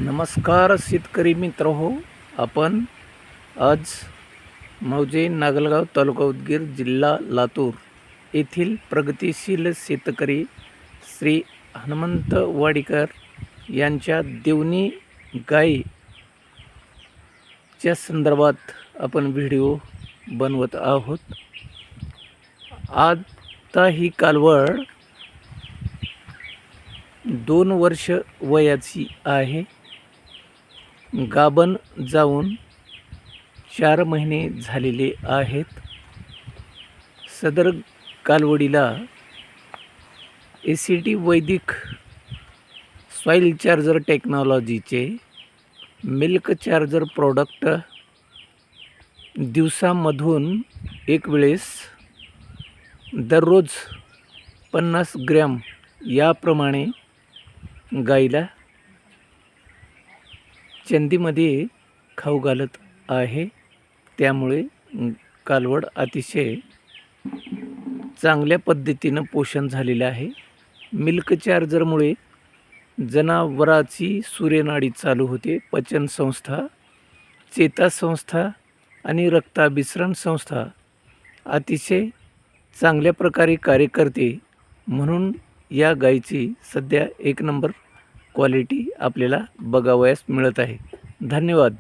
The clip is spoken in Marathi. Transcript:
नमस्कार शेतकरी मित्रहो. आपण आज मौजे नागलगाव तालुका उदगीर जिल्हा लातूर येथील प्रगतिशील शेतकरी श्री हनुमंत वाडीकर यांच्या देवणी गायीच्या संदर्भात आपण व्हिडिओ बनवत आहोत. आता ही कालवड 2 वर्ष वयाची आहे. गाभण जाऊन 4 महिने झालेले आहेत. सदर कालवडीला एसीटी वैदिक सॉइल चार्जर टेक्नॉलॉजीचे मिल्क चार्जर प्रॉडक्ट दिवसामधून एक वेळेस दररोज 50 ग्रॅम याप्रमाणे गाईला चंदीमध्ये खाऊ घालत आहे. त्यामुळे कालवड अतिशय चांगल्या पद्धतीनं पोषण झालेलं आहे. मिल्क चार्जरमुळे जनावराची सूर्यनाडी चालू होते. पचनसंस्था, चेतासंस्था आणि रक्ताभिसरण संस्था अतिशय चांगल्या प्रकारे कार्य करते. म्हणून या गायीची सध्या 1 नंबर क्वालिटी आपल्याला बघावयास मिळत आहे. धन्यवाद.